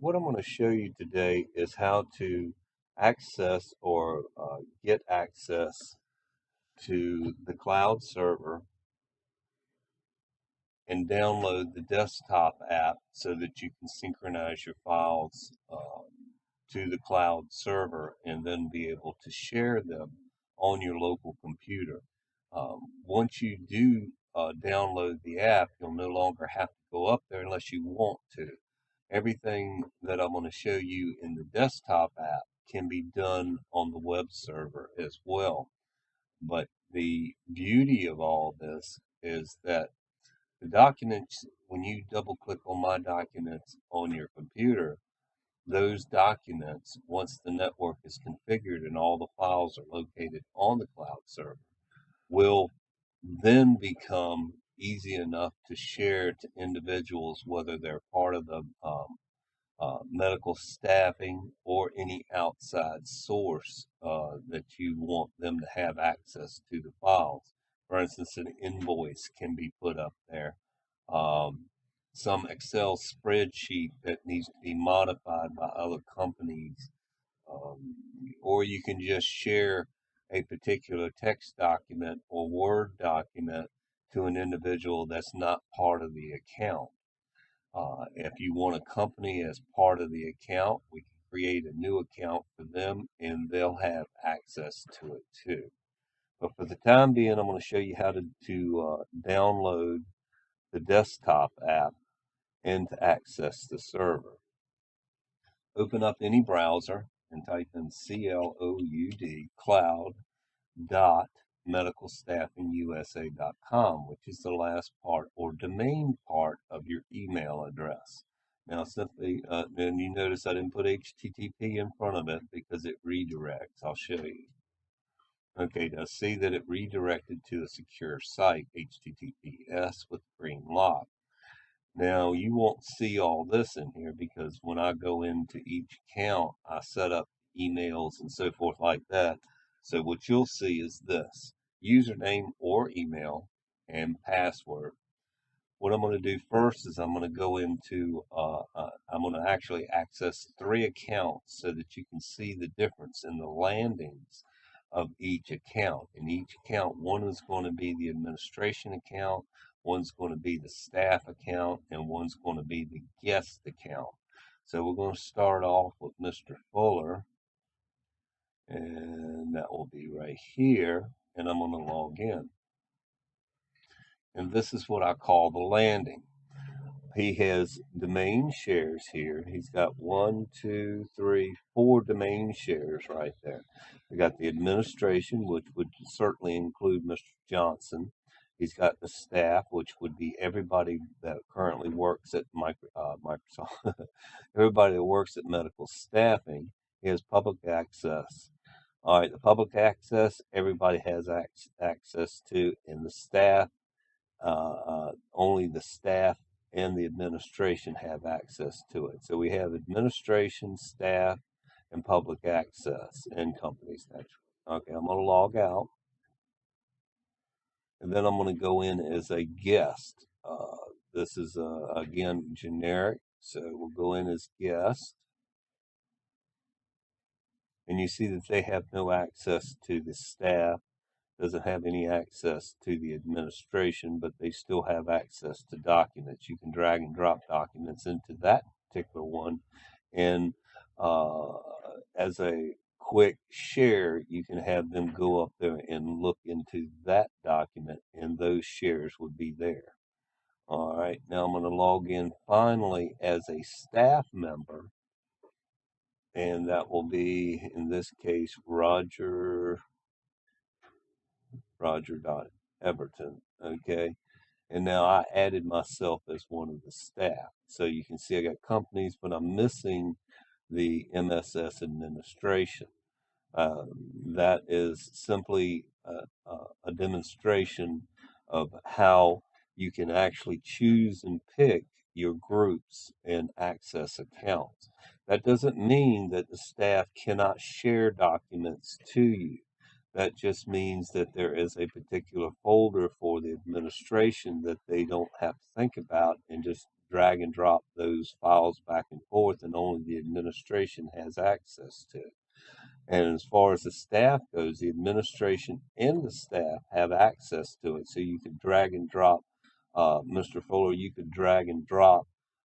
what I'm going to show you today is how to access or get access to the cloud server and download the desktop app so that you can synchronize your files to the cloud server and then be able to share them on your local computer. Once you do download the app, you'll no longer have to go up there unless you want to. Everything that I'm going to show you in the desktop app can be done on the web server as well. But the beauty of all this is that the documents, when you double click on My Documents on your computer, those documents, once the network is configured and all the files are located on the cloud server, will then become easy enough to share to individuals, whether they're part of the medical staffing or any outside source that you want them to have access to the files. For instance, an invoice can be put up there. Um, some Excel spreadsheet that needs to be modified by other companies, um, or you can just share a particular text document or Word document to an individual that's not part of the account. If you want a company as part of the account, we can create a new account for them and they'll have access to it too. But for the time being, I'm going to show you how to download the desktop app and to access the server. Open up any browser and type in cloud dot medicalstaffingusa.com, which is the last part or domain part of your email address. Now, simply, and you notice I didn't put HTTP in front of it because it redirects. I'll show you. Okay, now see that it redirected to a secure site, HTTPS with green lock. Now, you won't see all this in here because when I go into each account, I set up emails and so forth like that. So what you'll see is this: username or email and password. What I'm going to do first is I'm going to go into, I'm going to actually access 3 accounts so that you can see the difference in the landings of each account. In each account, one is going to be the administration account, one's going to be the staff account, and one's going to be the guest account. So we're going to start off with Mr. Fuller, and that will be right here, and I'm going to log in. And this is what I call the landing. He has domain shares here. He's got 1, 2, 3, 4 domain shares right there. We got the administration, which would certainly include Mr. Johnson. He's got the staff, which would be everybody that currently works at Microsoft, everybody that works at medical staffing. He has public access. All right, the public access, everybody has access to, and the staff, only the staff and the administration have access to it. So we have administration, staff, and public access, and companies, actually. Okay, I'm going to log out, and then I'm going to go in as a guest. This is, again, generic, so we'll go in as guest. And you see that they have no access to the staff, doesn't have any access to the administration, but they still have access to documents. You can drag and drop documents into that particular one. And as a quick share, you can have them go up there and look into that document, and those shares would be there. All right, now I'm going to log in finally as a staff member, and that will be, in this case, Roger.Everton, okay? And now I added myself as one of the staff. So you can see I got companies, but I'm missing the MSS administration. That is simply a demonstration of how you can actually choose and pick your groups and access accounts. That doesn't mean that the staff cannot share documents to you. That just means that there is a particular folder for the administration that they don't have to think about and just drag and drop those files back and forth, and only the administration has access to it. And as far as the staff goes, the administration and the staff have access to it. So you could drag and drop, Mr. Fuller, you could drag and drop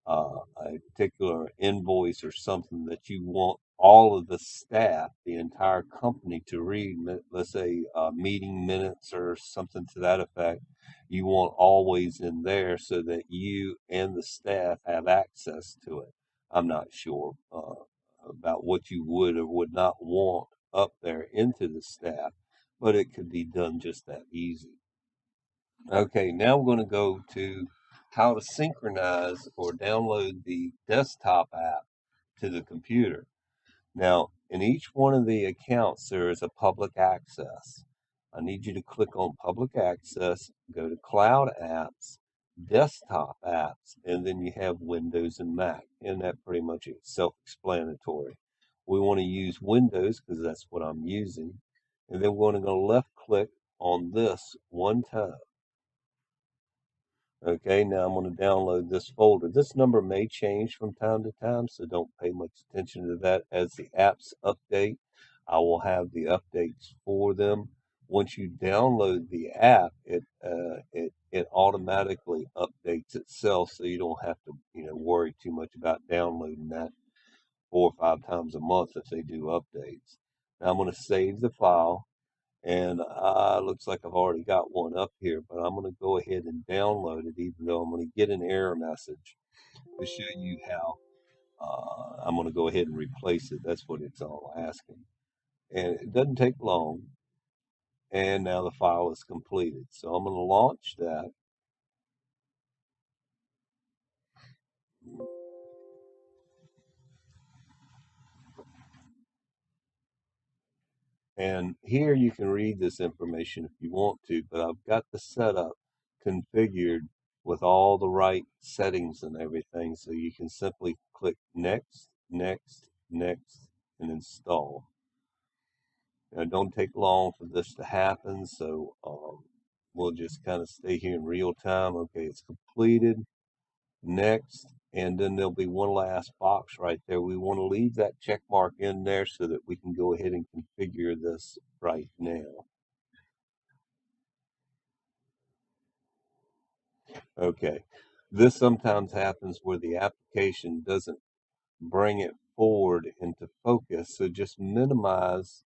a particular invoice or something that you want all of the staff, the entire company to read, let's say meeting minutes or something to that effect. You want always in there so that you and the staff have access to it. I'm not sure about what you would or would not want up there into the staff, but it could be done just that easy. Okay, now we're going to go to how to synchronize or download the desktop app to the computer. Now, in each one of the accounts, there is a public access. I need you to click on public access, go to cloud apps, desktop apps, and then you have Windows and Mac. And that pretty much is self-explanatory. We want to use Windows because that's what I'm using. And then we're going to go left click on this one time. Okay, now I'm going to download this folder. This number may change from time to time, so don't pay much attention to that. As the apps update, I will have the updates for them. Once you download the app, it automatically updates itself, so you don't have to worry too much about downloading that 4 or 5 times a month if they do updates. Now I'm going to save the file. And looks like I've already got one up here, but I'm going to go ahead and download it, even though I'm going to get an error message to show you how I'm going to go ahead and replace it. That's what it's all asking. And it doesn't take long. And now the file is completed. So I'm going to launch that. And here you can read this information if you want to, but I've got the setup configured with all the right settings and everything, so you can simply click next, next, next, and install. Now, it don't take long for this to happen, so we'll just kind of stay here in real time. Okay, it's completed. Next, and then there'll be one last box right there. We want to leave that check mark in there so that we can go ahead and configure this right now. Okay, this sometimes happens where the application doesn't bring it forward into focus, so just minimize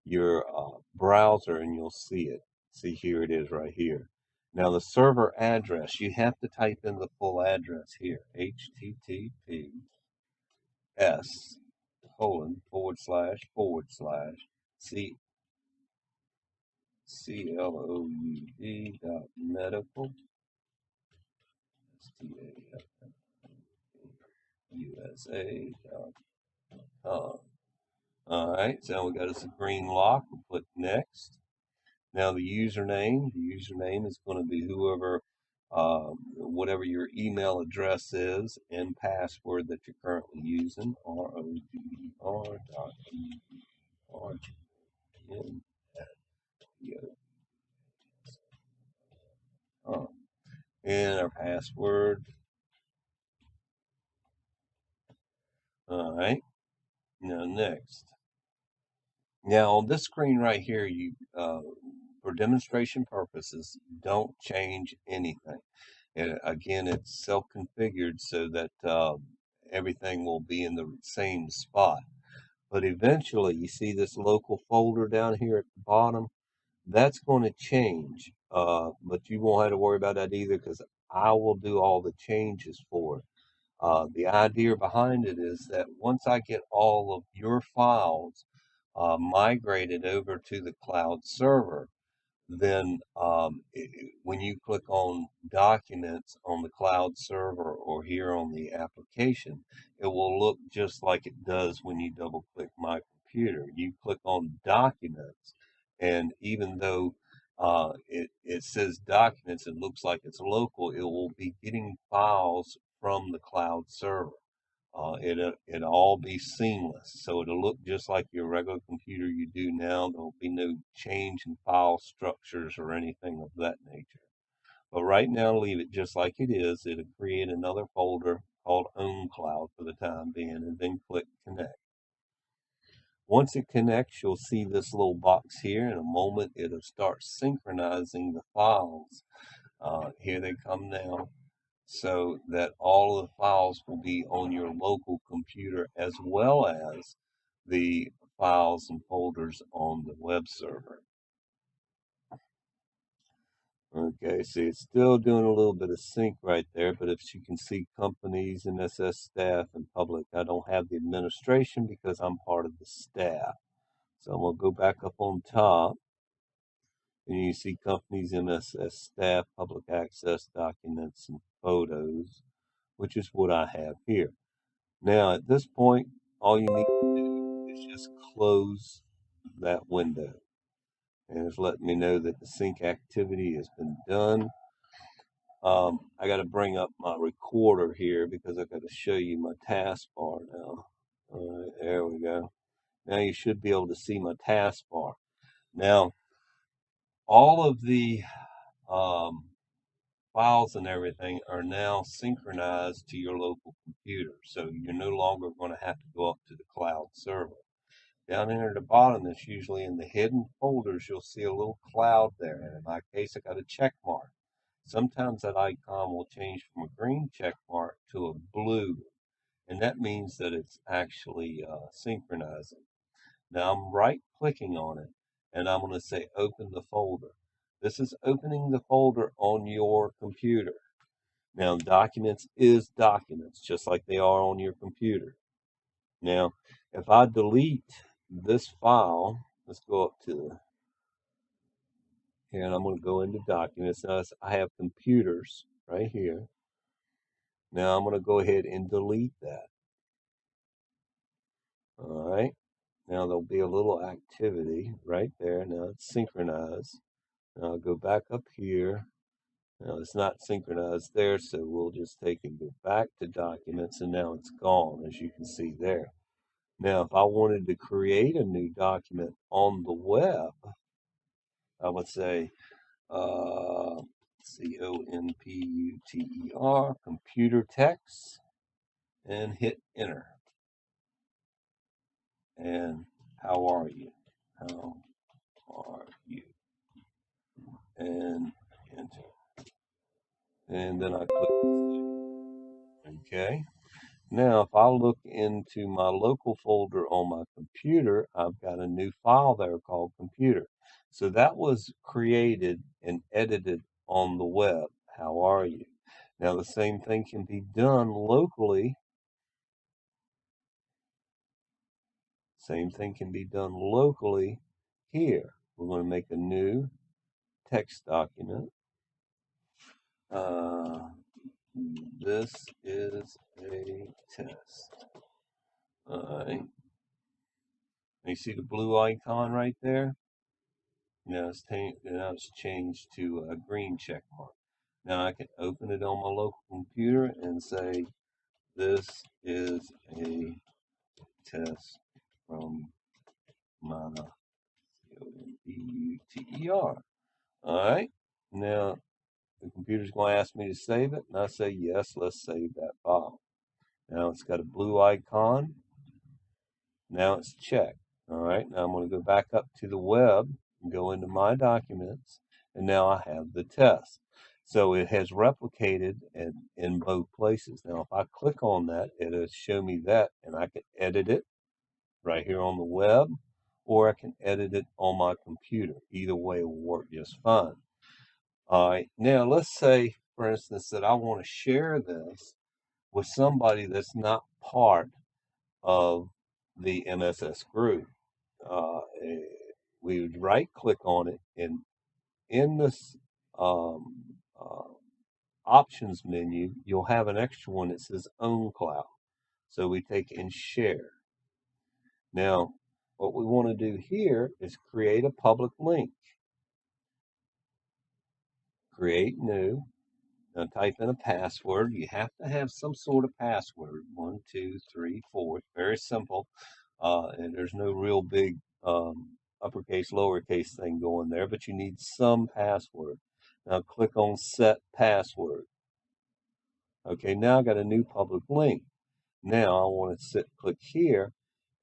your browser and you'll see it. See, here it is right here. Now the server address, you have to type in the full address here, https:// cloud.medical, USA.com. All right, so we got us a green lock. We'll click next. Now the username is going to be whoever, whatever your email address is, and password that you're currently using. RODERGN@yahoo.com. And our password. All right. Now next. Now on this screen right here, you for demonstration purposes, don't change anything. Again, it's self-configured so that everything will be in the same spot. But eventually, you see this local folder down here at the bottom, that's going to change. But you won't have to worry about that either because I will do all the changes for it. The idea behind it is that once I get all of your files migrated over to the cloud server, then when you click on documents on the cloud server or here on the application, it will look just like it does when you double click my computer. You click on documents, and even though it says documents, it looks like it's local, it will be getting files from the cloud server. It'll all be seamless, so it'll look just like your regular computer you do now. There'll be no change in file structures or anything of that nature. But right now, leave it just like it is. It'll create another folder called OwnCloud for the time being, and then click Connect. Once it connects, you'll see this little box here. In a moment, it'll start synchronizing the files. Here they come now, so that all of the files will be on your local computer as well as the files and folders on the web server. Okay, see, it's still doing a little bit of sync right there, but if you can see companies, MSS staff, and public, I don't have the administration because I'm part of the staff. So I'm going to go back up on top, and you see companies, MSS staff, public access, documents, and photos, which is what I have here. Now, at this point, all you need to do is just close that window. And it's letting me know that the sync activity has been done. I got to bring up my recorder here because I got to show you my taskbar now. All right, there we go. Now you should be able to see my taskbar. Now, all of the files and everything are now synchronized to your local computer. So you're no longer going to have to go up to the cloud server. Down here at the bottom, that's usually in the hidden folders, you'll see a little cloud there. And in my case, I got a check mark. Sometimes that icon will change from a green check mark to a blue, and that means that it's actually synchronizing. Now I'm right clicking on it, and I'm going to say open the folder. This is opening the folder on your computer. Now documents is documents, just like they are on your computer. Now, if I delete this file, let's go up to here, and I'm going to go into documents. Now I have computers right here. Now I'm going to go ahead and delete that. All right. Now there'll be a little activity right there. Now it's synchronized. Now I'll go back up here. Now it's not synchronized there, so we'll just take and go back to documents, and now it's gone, as you can see there. Now, if I wanted to create a new document on the web, I would say COMPUTER, computer text, and hit enter. And how are you? How are you? And enter. And then I click save. Okay. Now, if I look into my local folder on my computer, I've got a new file there called computer. So that was created and edited on the web. How are you? Now, the same thing can be done locally. Same thing can be done locally here. We're going to make a new text document. This is a test. All right. You see the blue icon right there? Now it's changed to a green check mark. Now I can open it on my local computer and say, this is a test from my COMPUTER. All right. Now the computer's going to ask me to save it, and I say, yes, let's save that file. Now it's got a blue icon. Now it's checked. All right. Now I'm going to go back up to the web and go into my documents, and now I have the test. So it has replicated in both places. Now, if I click on that, it'll show me that, and I can edit it right here on the web, or I can edit it on my computer. Either way will work just fine. All right. Now, let's say, for instance, that I want to share this with somebody that's not part of the MSS group. We would right click on it, and in this options menu, you'll have an extra one that says OwnCloud. So we take and share. Now, what we want to do here is create a public link. Create new. Now type in a password. You have to have some sort of password. 1, 2, 3, 4. It's very simple. And there's no real big uppercase, lowercase thing going there, but you need some password. Now click on set password. Okay, now I got a new public link. Now I want to click here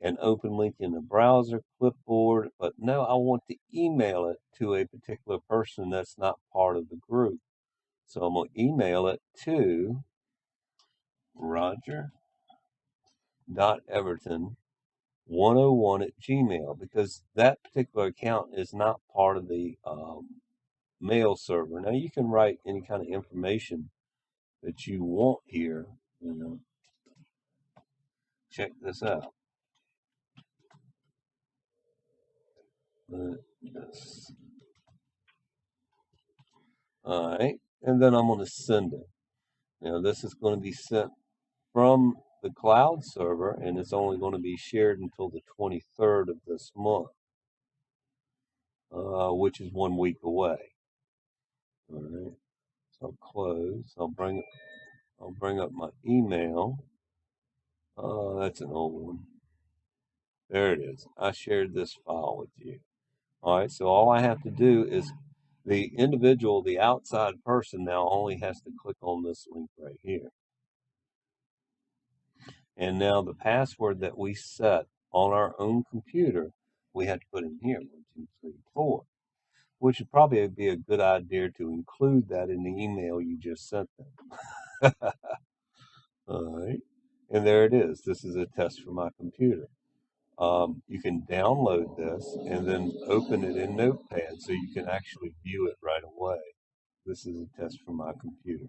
and open link in the browser, clipboard, but now I want to email it to a particular person that's not part of the group. So I'm going to email it to roger.everton101@gmail because that particular account is not part of the mail server. Now you can write any kind of information that you want here. Check this out. Yes. All right, and then I'm going to send it. Now this is going to be sent from the cloud server, and it's only going to be shared until the 23rd of this month, which is 1 week away. All right, so I'll close. I'll bring up my email. That's an old one. There it is. I shared this file with you. All right, so all I have to do is the individual, the outside person now only has to click on this link right here. And now the password that we set on our own computer, we have to put in here, 1, 2, 3, 4, which would probably be a good idea to include that in the email you just sent them. All right, and there it is. This is a test for my computer. You can download this and then open it in Notepad so you can actually view it right away. This is a test for my computer.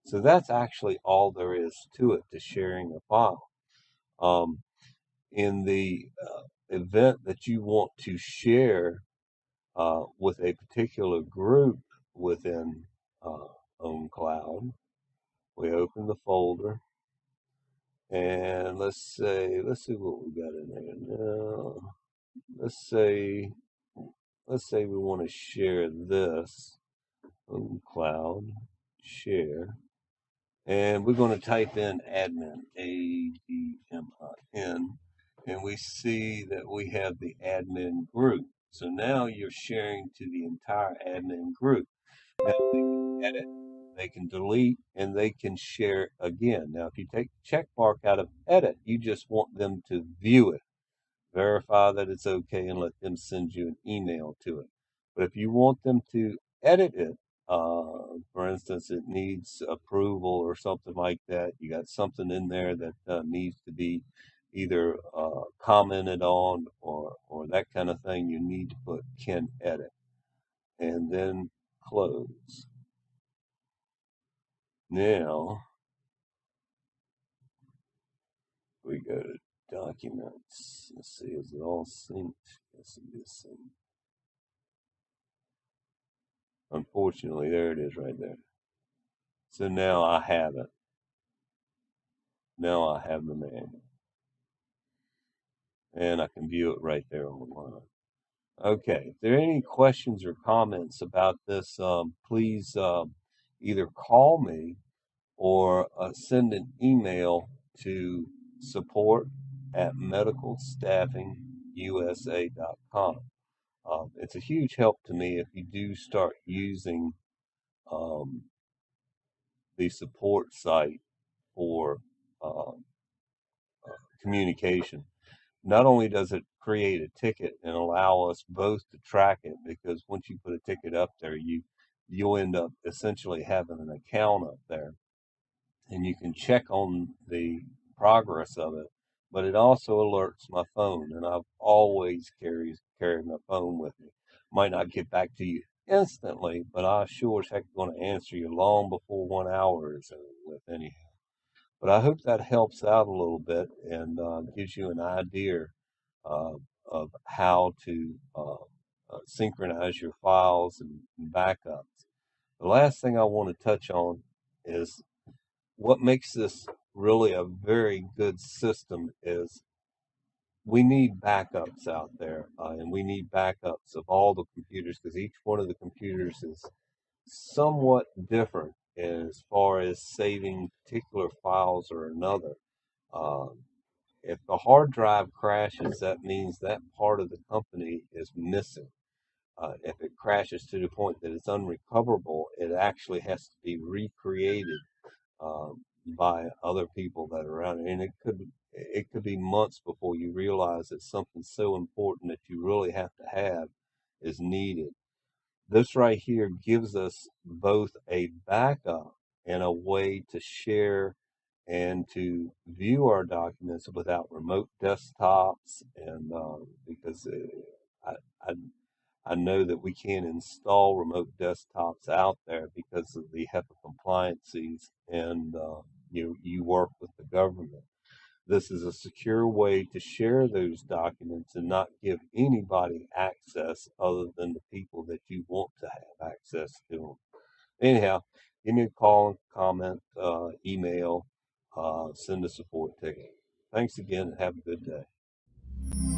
So that's actually all there is to it, to sharing a file. In the event that you want to share with a particular group within OwnCloud, we open the folder, and let's see what we got in there now. Let's say we want to share this OwnCloud share, and we're going to type in admin, ADMIN, and we see that we have the admin group. So now you're sharing to the entire admin group. Now they can edit, they can delete, and they can share again. Now, if you take the check mark out of edit, you just want them to view it, verify that it's okay, and let them send you an email to it. But if you want them to edit it, for instance, it needs approval or something like that, you got something in there that needs to be either commented on or that kind of thing, you need to put can edit and then close. Now we go to documents. Let's see, is it all synced? Yes, it is synced. Unfortunately, there it is right there. So now I have it. Now I have the manual. And I can view it right there online. Okay, if there are any questions or comments about this, please either call me or send an email to support@medicalstaffingusa.com. It's a huge help to me if you do start using the support site for communication. Not only does it create a ticket and allow us both to track it, because once you put a ticket up there, you'll end up essentially having an account up there, and you can check on the progress of it. But it also alerts my phone, and I've always carried my phone with me. Might not get back to you instantly, but I sure as heck going to answer you long before 1 hour is over with anyhow. But I hope that helps out a little bit and gives you an idea of how to synchronize your files and backups. The last thing I want to touch on is what makes this really a very good system is we need backups out there, and we need backups of all the computers because each one of the computers is somewhat different as far as saving particular files or another. If the hard drive crashes, that means that part of the company is missing. if it crashes to the point that it's unrecoverable, it actually has to be recreated by other people that are around it. And it could be months before you realize that something so important that you really have to have is needed. This right here gives us both a backup and a way to share and to view our documents without remote desktops. And because I, I I know that we can't install remote desktops out there because of the HEPA compliances, and you work with the government. This is a secure way to share those documents and not give anybody access other than the people that you want to have access to them. Anyhow, give me a call, comment, email, send a support ticket. Thanks again and have a good day.